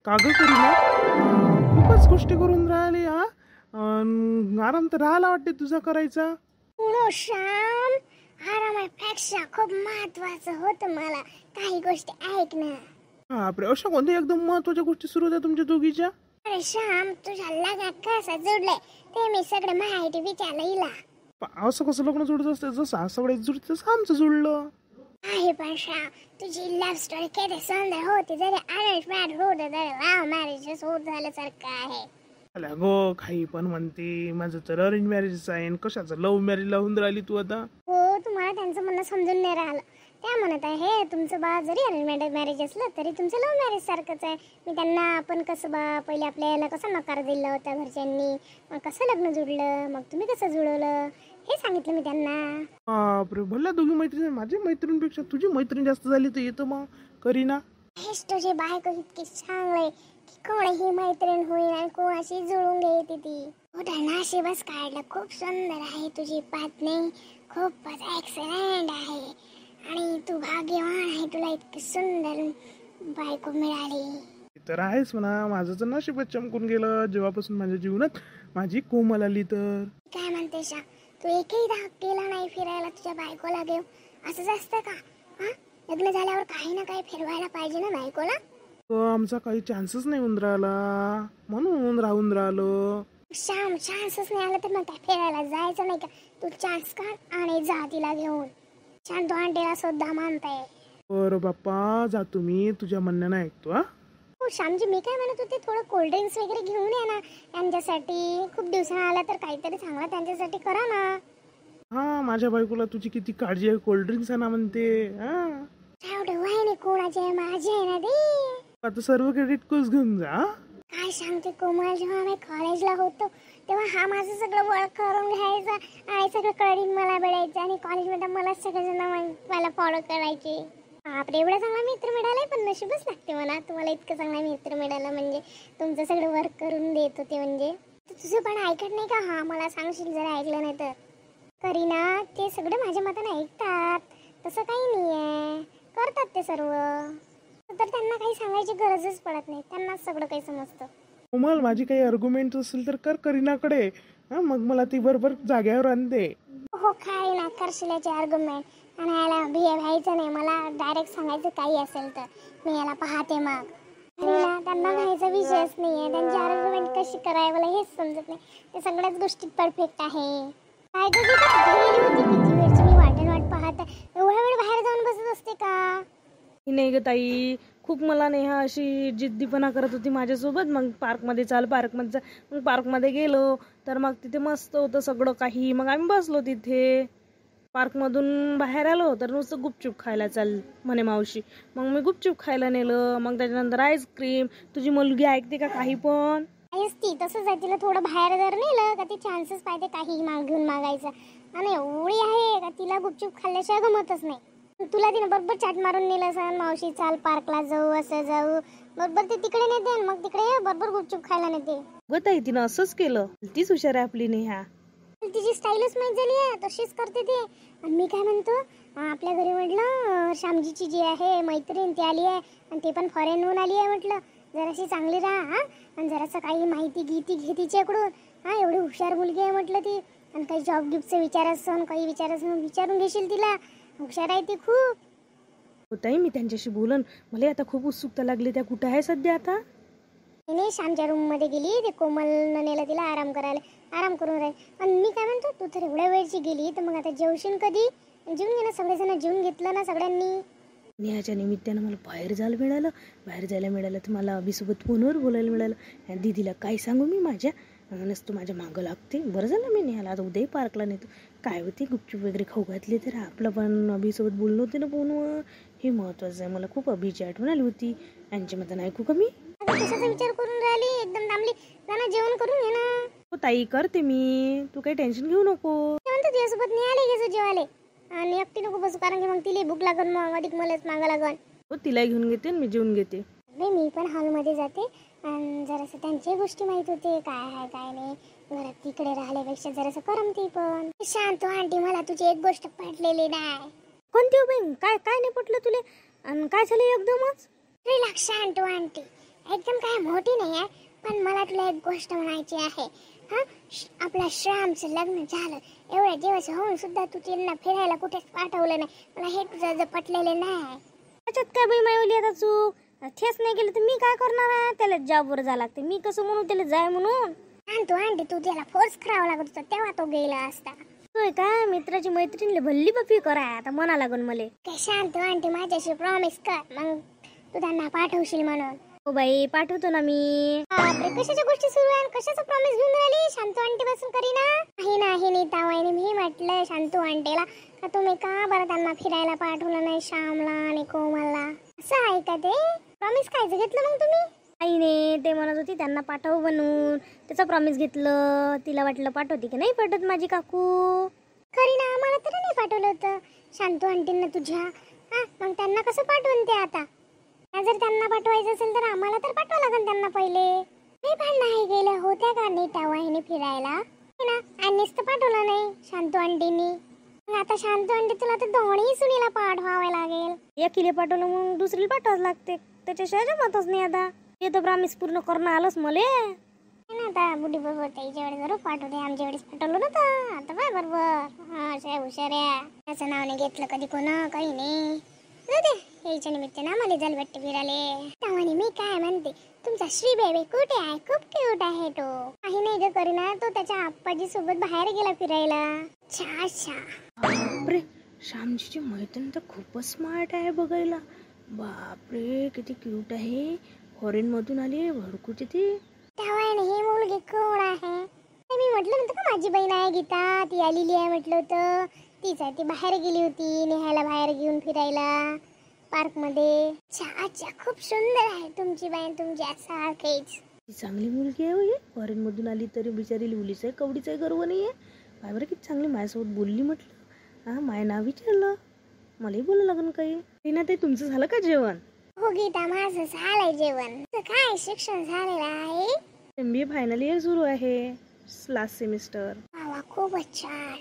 का ग करीना? खूपच गोष्टी करून राहिली हा. आराम तर राहिला वाटते तुझा करायचा. पुढं श्याम, आरामापेक्षा खूप महत्वाचं होतं मला काही गोष्टी ऐक ना. बापरे, अशा कोणत्या एकदम महत्वाच्या गोष्टी सुरू होत्या तुमच्या दोघीच्या? अरे श्याम, तुझ्या लग्नात कसं जुडलंय ते मी सगळं माहिती विचारलं. असं कसं लग्न जुळत असते? जसं सगळे जुळत तसं आमचं जुळलं आहे पण श्याम, तुझी लव्ह स्टोरी किती सुंदर होती. जरी अरेंज मॅरेज होत तरी लव्ह मॅरेज होत झाल्यासारखं आहे. अल्या गो, काही पण म्हणते. माझं तर अरेंज मॅरेज आहे, कशाचं लव्ह मॅरेज लावून राहिली तू आता? हो, तुम्हाला त्यांचं म्हणणं समजून नाही राहिलं. त्या म्हणत आहे तुमचं बा जरी अरेंज मॅरेज असलं तरी तुमचं लव्ह मॅरेज सारखंच आहे. मी त्यांना आपण कसं बा पहिले आपल्या याला कसा नकार दिला होता घरच्यांनी, मग कसं लग्न जुळलं, मग तुम्ही कसं जुळवलं हे सांगितलं मी त्यांना. बापरे, भल्या दोघी मैत्रिणी. माझी मैत्रिणीपेक्षा तुझी मैत्रीण जास्त झाली तर येतं मग करीना. हेच तुझी बायको इतकी चांगली की कोणीही मैत्रीण होईल आणि कोणाशी जुळून घ्यायची ती. मोठा नाशिबच काढलं. खूप सुंदर आहे तुझी पत्नी, खूपच एक्सलंट आहे आणि तू भाग्यवान आहे, तुला इतकी सुंदर बायको मिळाली. तर आहेच म्हणा, माझं तर नशीबच चमकून गेलं जेव्हापासून माझ्या जीवनात माझी कोमल आली. तर काय म्हणते शा, तू एकही धाक केला नाही फिरायला तुझ्या बायकोला घेऊन? असंच असतं का? हा, लग्न झाल्यावर काही ना काही फिरवायला पाहिजे ना बायकोला. आमचा काही चान्सच नाही होऊन राहिला म्हणून राहून राहिलो. श्याम, चान्सच नाही आला तर मग काय फिरायला जायचं नाही का? तू चान्स काढ आणि जा तिला घेऊन. छान, तो आंटीला सुद्धा मानताय. बरं बाप्पा, जा तुम्ही, तुझ्या म्हणण्यानं ऐकतो. हा हो श्यामजी, मी काय म्हणत होते, थोडं कोल्ड्रिंक्स वगैरे घेऊन या ना त्यांच्यासाठी. खूप दिवसांना आला तर काहीतरी चांगला त्यांच्यासाठी करा ना. हा, माझ्या बायकोला तुझी किती काळजी आहे, कोल्ड्रिंक्स आहे ना म्हणते. हा, एवढं वहिनी कोणाची आहे? माझी आहे ना ती. आता सर्व क्रेडिट तूच घेऊन जा. काय सांगते कोमल, जेव्हा आम्ही कॉलेजला होतो तेव्हा हा माझं सगळं वर्क करून घ्यायचा आणि सगळं क्रेडिट मला मिळायचं आणि कॉलेजमध्ये मला सगळेजण मला फॉलो करायचे. बापरे, एवढा चांगला मित्र मिळालाय. पण नशीबच लागते म्हणा तुम्हाला इतकं चांगला मित्र मिळाला. म्हणजे तुमचं सगळं वर्क करून देत होते. म्हणजे तुझं पण ऐकत नाही का? हा, मला सांगशील जर ऐकलं नाही तर? करीना, ते सगळं माझ्या मतानं ऐकतात, तसं काही नाही आहे, करतात ते सर्व. तर त्यांना काही सांगायची गरजच पडत नाही, त्यांना सगळं काही समजतं. कोमल, माझी काही आर्ग्युमेंट असेल तर कर करीनाकडे. हा, मग मला ती बरोबर जाग्यावर आणते. हो, काय ना करशील याचे आर्ग्युमेंट आणि याला व्हायचं नाही. मला डायरेक्ट सांगायचं काही असेल तर मी याला पाहते. मग करीना, त्यांना व्हायचा विषयच नाही आहे. त्यांची आर्ग्युमेंट कशी कराय मला हेच समजत नाही. ते सगळ्याच गोष्टीत परफेक्ट आहे. काय गं गीता, गेली होती किती वेळची मी वाट पाहत. एवढा वेळ बाहेर जाऊन बसत असते का? नाही ग ताई, खूप मला नेहा अशी जिद्दीपणा करत होती माझ्यासोबत. मग पार्कमध्ये चाल, पार्कमध्ये मग पार्कमध्ये गेलो तर मग तिथे मस्त होतं सगळं काही. मग आम्ही बसलो तिथे. पार्कमधून बाहेर आलो तर नुसतं गुपचूप खायला चाल म्हणे मावशी. मग मी गुपचूप खायला नेलं. मग त्याच्यानंतर आईस्क्रीम. तुझी मुलगी ऐकते का काही पण? ती तसंच आहे. तिला थोडं बाहेर जर नेलं का ती चान्सेस पाहिजे काही घेऊन मागायचं. आणि एवढी आहे का तिला गुपचूप खाल्ल्याशिवाय गमतच नाही. तुला तिने बरोबर चाट मारून नेलं असं, मावशी चाल पार्कला जाऊ, असं जाऊ, बरोबर ते तिकडे नेते. मग तिकडे बरोबर गुपचूप खायला नेते. ग ताई, तिनं असंच केलं. तीच हुशार आहे आपली नेहा. तिची स्टाईलच माहीत झाली आहे, तशीच करते ते. आणि मी काय म्हणतो, आपल्या घरी म्हटलं श्यामजीची जी आहे मैत्रीण ती आली आहे आणि ते पण फॉरेनहून आली आहे. म्हटलं जराशी चांगली राहा हा, आणि जरासं काही माहिती घे तिच्याकडून. हा, एवढी हुशार मुलगी आहे म्हटलं ती. आणि काही जॉब गिफ्टचं विचारायचं, काही विचारायचं विचारून घेशील तिला. हुशार आहे ती खूप. हो ताई, मी त्यांच्याशी बोलन. मला आता खूप उत्सुकता लागली. त्या कुठं आहे सध्या आता? नाही, श्यामच्या रूम मध्ये गेली. ते कोमलनं नेलं तिला आराम करायला, आराम करून राहील. आणि मी काय म्हणतो, तू तर एवढ्या वेळची गेली तर मग आता जेवशील कधी? जेवून घे ना, सगळेजण जेवून घेतलं ना सगळ्यांनी. नेहाच्या निमित्तानं मला बाहेर जायला मिळालं तर मला अभिसोबत फोनवर बोलायला मिळालं. दीदीला काय सांगू मी, माझ्या नसतो माझ्या मागं लागते. बरं झालं मी नेहाला आता उद्याही पार्कला नेतो. काय होते, गुपचूप वगैरे खाऊ घातले तर आपलं पण अभिसोबत बोलणं होते ना फोनवर. हे महत्वाचं आहे. मला खूप अभिची आठवण आली होती. यांच्या मतानं ऐकू का मी? कशाचा विचार करून राहिली, एकदम थांबली ना? जेवण करून ये ना. हो ताई, करते मी. तू काही टेन्शन घेऊ नको. म्हणतो तुझ्यासोबत नाही आले घेतो जेवाले. आणि एकटी नको बसू, कारण की मग तिला भूक लागन, मग अधिक मलाच मागा लागन. हो, तिला घेऊन घेते मी जेवून घेते. मी पण हॉलमध्ये जाते आणि जरासं त्यांच्याही गोष्टी माहित होते, काय आहे काय नाही. घरात तिकडे राहिल्यापेक्षा जरासं करमते. पण शांत आंटी, मला तुझी एक गोष्ट पटलेली नाही. कोणती हो बाई? काय काय नाही पटलं तुले? आणि काय झालं एकदमच? रिलॅक्स शांत आंटी, एकदम काय मोठी नाही आहे, पण मला तुला एक गोष्ट म्हणायची आहे. हा, आपल्या श्यामचं लग्न झालं, एवढे दिवस होऊन सुद्धा तू त्यांना फिरायला कुठेच पाठवलं नाही. मला हे तुझं पटलेलं नाही. त्याच्यात काय बाई मायवली आता चूक? तेच नाही केलं तर मी काय करणार आहे? त्याला जॉबवर जावं लागते. मी कसं म्हणू त्याला जाय म्हणून? आणतो तू त्याला फोर्स करावा लागत होता, तेव्हा तो गेला असता. तोय काय मित्राची मैत्रिणीला भल्ली बफी कराय आता म्हणा लागून मले. काय शांत आंटी माझ्याशी प्रॉमिस कर, मग तू त्यांना पाठवशील म्हणून. हो बाई पाठवतो ना मी. बापरे, कशाच्या गोष्टी सुरू आहे? कशाचं प्रॉमिस घेऊन राहिली? शांतू आंटी बसून करी ना. नाही नीता वहिनी, मी म्हटलं शांतू आंटीला का तुम्ही का बरं त्यांना फिरायला पाठवलं नाही, श्यामला आणि कोमलला. असं आहे का? ते प्रॉमिस कायचं घेतलं मग तुम्ही? आईने ते म्हणत होती त्यांना पाठव बनवून, त्याचा प्रॉमिस घेतलं. तिला वाटलं पाठवते की नाही पाठवत माझी काकू. खरी ना, आम्हाला तर नाही पाठवलं होतं शांतू आंटींना तुझ्या. हा, मग त्यांना कसं पाठवून ते आता? जर त्यांना पाठवायचं असेल तर आम्हाला तर पाठवा लागेल त्यांना पहिले. नाही पण नाही गेल्या होत्या का नीता वहिनी फिरायला ना, आणीच तर पाठवलं नाही शांतू आंटींनी. मग आता शांतू आंटी तुला तर दोन्ही सुनीला पाठवावे लागेल. एकीला पाठवलं मग दुसरीला पाठवावं लागते, त्याच्याशिवाय जमतच नाही. आता हे तर प्रॉमिस पूर्ण करणं आलंच मले ना. आता बुढी बरोबर त्याच्या वेळेस जरूर पाठवते, आमच्या वेळेस पाठवलं नव्हतं. आता काय बरोबर हा हुशाऱ्या त्याचं नाव नाही घेतलं कधी कोणा, काही नाही. यायच्या निमित्तानं आम्हाला झालं वाटतं फिराले. त्यामुळे मी काय म्हणते, तुमचा श्री बेबी कुठे आहे? खूप क्यूट आहे तो. काही नाही ग करीना, तो त्याच्या आप्पाजी सोबत बाहेर गेला फिरायला. अच्छा. बापरे, श्यामजीची मैत्रीण तर खूपच स्मार्ट आहे बघायला. बापरे, किती क्यूट आहे. फॉरेन मधून आली, भडकूची ती. त्यामुळे ही मुलगी कोण आहे? मी म्हटलं नव्हतं का माझी बहीण आहे गीता, ती आलेली आहे म्हटलं होतं. तीच आहे, ती बाहेर गेली होती नेहायला बाहेर घेऊन फिरायला पार्क मध्ये. अच्छा, खूप सुंदर आहे तुमची बहीण, तुमच्या सारखीच. ती चांगली मुलगी आहे होय. फॉरेन मधून आली तरी बिचारी लिवलीच आहे, कवडीच आहे, गर्व नाही आहे. काय बरं किती चांगली माझ्यासोबत बोलली. म्हटलं हा, माय नाव विचारलं, मलाही बोलायला लागन काही. रीना ताई, तुमचं झालं का जेवण? हो गीता, माझं झालंय जेवण. काय शिक्षण झालेलं आहे? MBA फायनल इयर सुरू आहे, लास्ट सेमिस्टर. वा, खूपच छान.